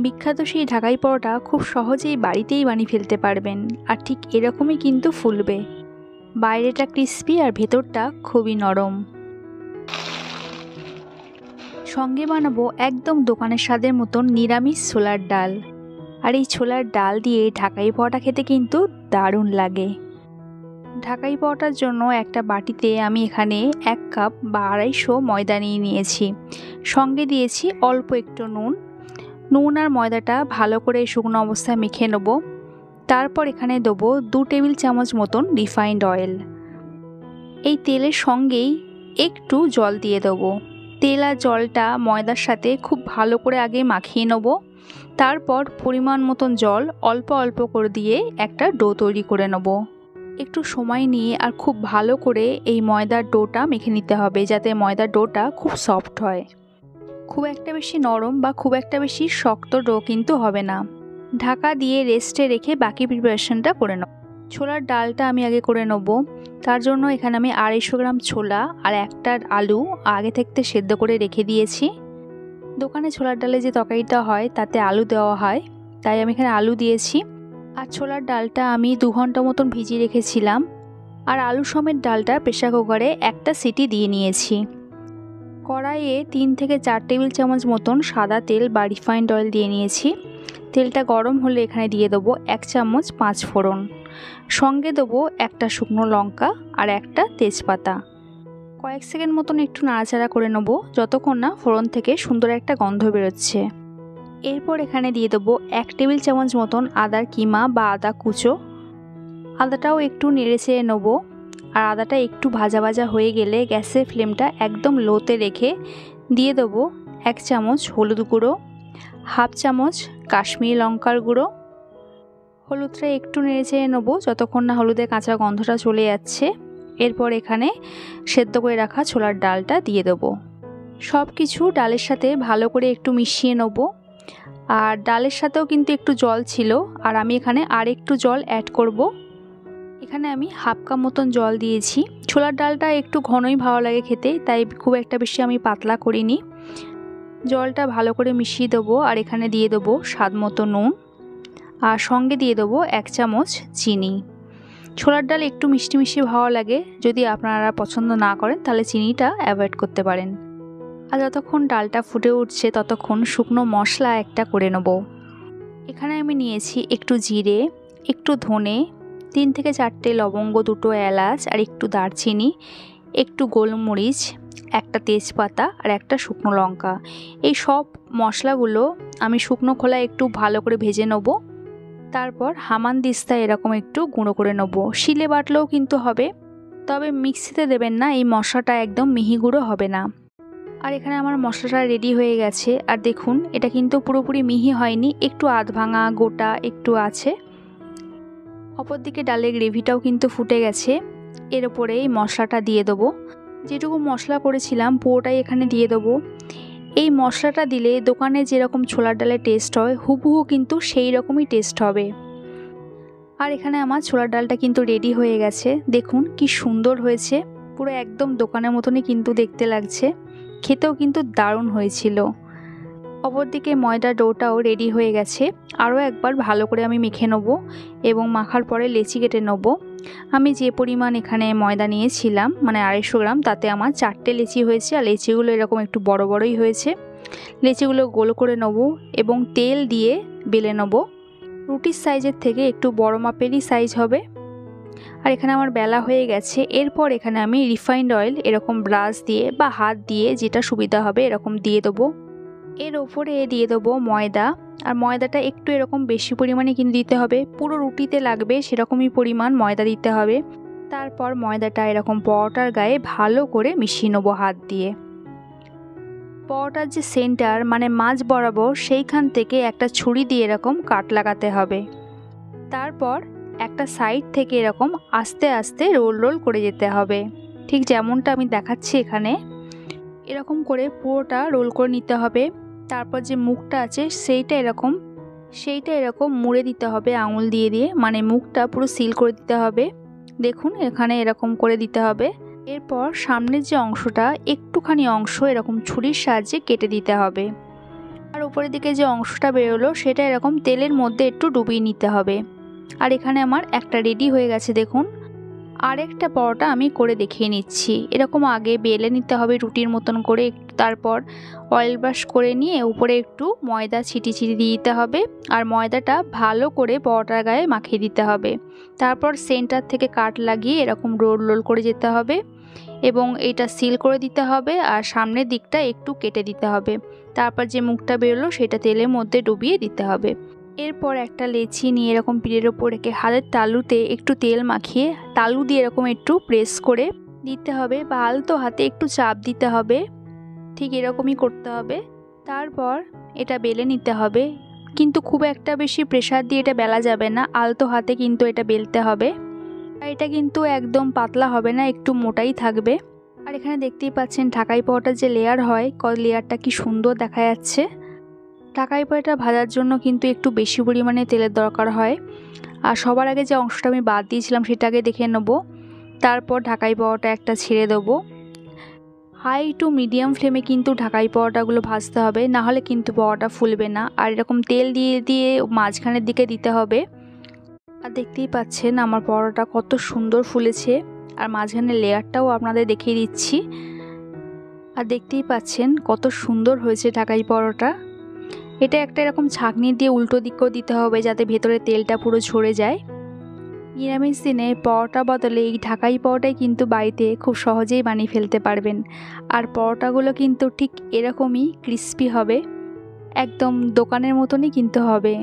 বিখ্যাত সেই ঢাকাই পরোটা খুব সহজেই বাড়িতেই বানিয়ে ফেলতে পারবেন, আর ঠিক এরকমই কিন্তু ফুলবে। বাইরেটা ক্রিস্পি আর ভেতরটা খুবই নরম। সঙ্গে বানাবো একদম দোকানের স্বাদের মতন নিরামিষ ছোলার ডাল। আর এই ছোলার ডাল দিয়ে ঢাকাই পরোটা খেতে কিন্তু দারুণ লাগে। ঢাকাই পরোটার জন্য একটা বাটিতে আমি এখানে 1 কাপ বা 250 ময়দা নিয়েছি। সঙ্গে দিয়েছি অল্প একটু নুন আর ময়দাটা ভালো করে শুকনো অবস্থায় মেখে নেব। তারপর এখানে দেবো 2 টেবিল চামচ মতন রিফাইন্ড অয়েল। এই তেলের সঙ্গেই একটু জল দিয়ে দেবো। তেল আর জলটা ময়দার সাথে খুব ভালো করে আগে মাখিয়ে নেব। তারপর পরিমাণ মতন জল অল্প অল্প করে দিয়ে একটা ডো তৈরি করে নেব। একটু সময় নিয়ে আর খুব ভালো করে এই ময়দার ডোটা মেখে নিতে হবে, যাতে ময়দার ডোটা খুব সফট হয়। খুব একটা বেশি নরম বা খুব একটা বেশি শক্ত ডো কিন্তু হবে না। ঢাকা দিয়ে রেস্টে রেখে বাকি প্রিপারেশনটা করে নেব। ছোলার ডালটা আমি আগে করে নেব। তার জন্য এখানে আমি 250 গ্রাম ছোলা আর একটা আলু আগে থেকে সেদ্ধ করে রেখে দিয়েছি। দোকানে ছোলার ডালে যে তরকারিটা হয় তাতে আলু দেওয়া হয়, তাই আমি এখানে আলু দিয়েছি। আর ছোলার ডালটা আমি 2 ঘন্টা মতন ভিজিয়ে রেখেছিলাম। আর আলু সমেত ডালটা প্রেসার কুকারে একটা সিটি দিয়ে নিয়েছি। কড়াইয়ে 3 থেকে 4 টেবিল চামচ মতন সাদা তেল বা রিফাইন্ড অয়েল দিয়ে নিয়েছি। তেলটা গরম হলে এখানে দিয়ে দেবো 1 চামচ 5 ফোড়ন। সঙ্গে দেবো একটা শুকনো লঙ্কা আর একটা তেজপাতা। কয়েক সেকেন্ড মতন একটু নাড়াচাড়া করে নেব যতক্ষণ না ফোড়ন থেকে সুন্দর একটা গন্ধ বেরোচ্ছে। এরপর এখানে দিয়ে দেবো 1 টেবিল চামচ মতন আদার কিমা বা আদা কুচো। আদাটাও একটু নেড়ে চেড়ে নেবো। আর আদাটা একটু ভাজা ভাজা হয়ে গেলে গ্যাসের ফ্লেমটা একদম লোতে রেখে দিয়ে দেবো 1 চামচ হলুদ গুঁড়ো, 1/2 চামচ কাশ্মীরি লঙ্কার গুঁড়ো। হলুদটা একটু নেড়ে চেড়ে নেবো যতক্ষণ না হলুদের কাঁচা গন্ধটা চলে যাচ্ছে। এরপর এখানে সেদ্ধ করে রাখা ছোলার ডালটা দিয়ে দেবো। সব কিছু ডালের সাথে ভালো করে একটু মিশিয়ে নেবো। আর ডালের সাথেও কিন্তু একটু জল ছিল, আর আমি এখানে আর একটু জল অ্যাড করব। এখানে আমি 1/2 কাপ মতন জল দিয়েছি। ছোলার ডালটা একটু ঘনই ভালো লাগে খেতে, তাই খুব একটা বেশি আমি পাতলা করিনি। জলটা ভালো করে মিশিয়ে দেবো। আর এখানে দিয়ে দেবো স্বাদ মতো নুন, আর সঙ্গে দিয়ে দেবো 1 চামচ চিনি। ছোলার ডাল একটু মিষ্টি মিষ্টি ভালো লাগে, যদি আপনারা পছন্দ না করেন তাহলে চিনিটা অ্যাভয়েড করতে পারেন। আর যতক্ষণ ডালটা ফুটে উঠছে ততক্ষণ শুকনো মশলা একটা করে নেব। এখানে আমি নিয়েছি একটু জিরে, একটু ধনে, 3 থেকে 4টে লবঙ্গ, 2টো এলাচ আর একটু দারচিনি, একটু গোলমরিচ, একটা তেজপাতা আর একটা শুকনো লঙ্কা। এই সব মশলাগুলো আমি শুকনো খোলায় একটু ভালো করে ভেজে নেব। তারপর হামানদিস্তায় এরকম একটু গুঁড়ো করে নেব। শিলে বাটলেও কিন্তু হবে, তবে মিক্সিতে দেবেন না, এই মশলাটা একদম মিহি গুঁড়ো হবে না। আর এখানে আমার মশলাটা রেডি হয়ে গেছে। আর দেখুন এটা কিন্তু পুরোপুরি মিহি হয়নি, একটু আধ ভাঙা গোটা একটু আছে। অপরদিকে ডালের গ্রেভিটাও কিন্তু ফুটে গেছে। এর উপরে এই মশলাটা দিয়ে দেবো। যেটুকু মশলা করেছিলাম পুরোটাই এখানে দিয়ে দেবো। এই মশলাটা দিলে দোকানে যেরকম ছোলার ডালের টেস্ট হয় হুবহু কিন্তু সেই রকমই টেস্ট হবে। আর এখানে আমার ছোলার ডালটা কিন্তু রেডি হয়ে গেছে। দেখুন কি সুন্দর হয়েছে, পুরো একদম দোকানের মতনই কিন্তু দেখতে লাগছে। খেতেও কিন্তু দারুণ হয়েছিল। অপরদিকে ময়দা ডোটাও রেডি হয়ে গেছে। আরও একবার ভালো করে আমি মেখে নেব এবং মাখার পরে লেচি কেটে নেব। আমি যে পরিমাণ এখানে ময়দা নিয়েছিলাম মানে 250 গ্রাম, তাতে আমার 4টে লেচি হয়েছে। আর লেচিগুলো এরকম একটু বড় বড়ই হয়েছে। লেচিগুলো গোল করে নেব এবং তেল দিয়ে বেলে নেব। রুটির সাইজের থেকে একটু বড় মাপেরই সাইজ হবে। আর এখানে আমার বেলা হয়ে গেছে। এরপর এখানে আমি রিফাইন্ড অয়েল এরকম ব্রাশ দিয়ে বা হাত দিয়ে যেটা সুবিধা হবে এরকম দিয়ে দেবো। এর ওপরে দিয়ে দেবো ময়দা। আর ময়দাটা একটু এরকম বেশি পরিমাণে কিন্তু দিতে হবে, পুরো রুটিতে লাগবে সেরকমই পরিমাণ ময়দা দিতে হবে। তারপর ময়দাটা এরকম পরোটার গায়ে ভালো করে মিশিয়ে নেবো হাত দিয়ে। পরোটার যে সেন্টার মানে মাঝ বরাবর সেইখান থেকে একটা ছুরি দিয়ে এরকম কাট লাগাতে হবে। তারপর একটা সাইড থেকে এরকম আস্তে আস্তে রোল করে যেতে হবে, ঠিক যেমনটা আমি দেখাচ্ছি এখানে। এরকম করে পুরোটা রোল করে নিতে হবে। তারপর যে মুখটা আছে সেইটা এরকম মুড়ে দিতে হবে আঙুল দিয়ে, মানে মুখটা পুরো সিল করে দিতে হবে। দেখুন এখানে এরকম করে দিতে হবে। এরপর সামনের যে অংশটা একটুখানি অংশ এরকম ছুরির সাহায্যে কেটে দিতে হবে। আর উপরের দিকে যে অংশটা বেরোলো সেটা এরকম তেলের মধ্যে একটু ডুবিয়ে নিতে হবে। আর এখানে আমার একটা রেডি হয়ে গেছে দেখুন। আরেকটা পরোটা আমি করে দেখিয়ে নিচ্ছি। এরকম আগে বেলে নিতে হবে রুটির মতন করে, তারপর অয়েল ব্রাশ করে নিয়ে উপরে একটু ময়দা ছিটিয়ে দিয়ে দিতে হবে। আর ময়দাটা ভালো করে পরোটার গায়ে মাখিয়ে দিতে হবে। তারপর সেন্টার থেকে কাট লাগিয়ে এরকম রোল রোল করে যেতে হবে এবং এটা সিল করে দিতে হবে। আর সামনের দিকটা একটু কেটে দিতে হবে। তারপর যে মুখটা বেরোলো সেটা তেলের মধ্যে ডুবিয়ে দিতে হবে। এরপর একটা লেচি নিয়ে এরকম পিঠের ওপর রেখে হাতের তালুতে একটু তেল মাখিয়ে তালু দিয়ে এরকম একটু প্রেস করে দিতে হবে বা আলতো হাতে একটু চাপ দিতে হবে। ঠিক এরকমই করতে হবে। তারপর এটা বেলে নিতে হবে, কিন্তু খুব একটা বেশি প্রেসার দিয়ে এটা বেলা যাবে না, আলতো হাতে কিন্তু এটা বেলতে হবে। আর এটা কিন্তু একদম পাতলা হবে না, একটু মোটাই থাকবে। আর এখানে দেখতেই পাচ্ছেন ঢাকাই পরোটার যে লেয়ার হয়, লেয়ারটা কি সুন্দর দেখা যাচ্ছে। ঢাকাই পরোটা ভাজার জন্য কিন্তু একটু বেশি পরিমাণে তেলের দরকার হয়। আর সবার আগে যে অংশটা আমি বাদ দিয়েছিলাম সেটাকে দেখে নেব। তারপর ঢাকাই পরোটা একটা ছেড়ে দেবো। হাই টু মিডিয়াম ফ্লেমে কিন্তু ঢাকাই পরোটাগুলো ভাজতে হবে, না হলে কিন্তু পরোটা ফুলবে না। আর এরকম তেল দিয়ে দিয়ে মাঝখানের দিকে দিতে হবে। আর দেখতেই পাচ্ছেন আমার পরোটা কত সুন্দর ফুলেছে। আর মাঝখানের লেয়ারটাও আপনাদের দেখিয়ে দিচ্ছি। আর দেখতেই পাচ্ছেন কত সুন্দর হয়েছে ঢাকাই পরোটা। এটা একটা এরকম ছাঁকনি দিয়ে উল্টো দিকেও দিতে হবে যাতে ভেতরে তেলটা পুরো ঝরে যায়। নিরামিষ দিনে পরোটা বদলে এই ঢাকাই পরোটাই কিন্তু বাড়িতে খুব সহজেই বানিয়ে ফেলতে পারবেন। আর পরোটাগুলো কিন্তু ঠিক এরকমই ক্রিস্পি হবে, একদম দোকানের মতনই কিন্তু হবে।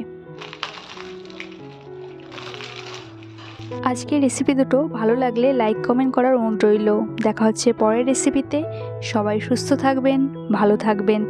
আজকের রেসিপি দুটো ভালো লাগলে লাইক কমেন্ট করার অনুরোধ রইল। দেখা হচ্ছে পরের রেসিপিতে। সবাই সুস্থ থাকবেন, ভালো থাকবেন।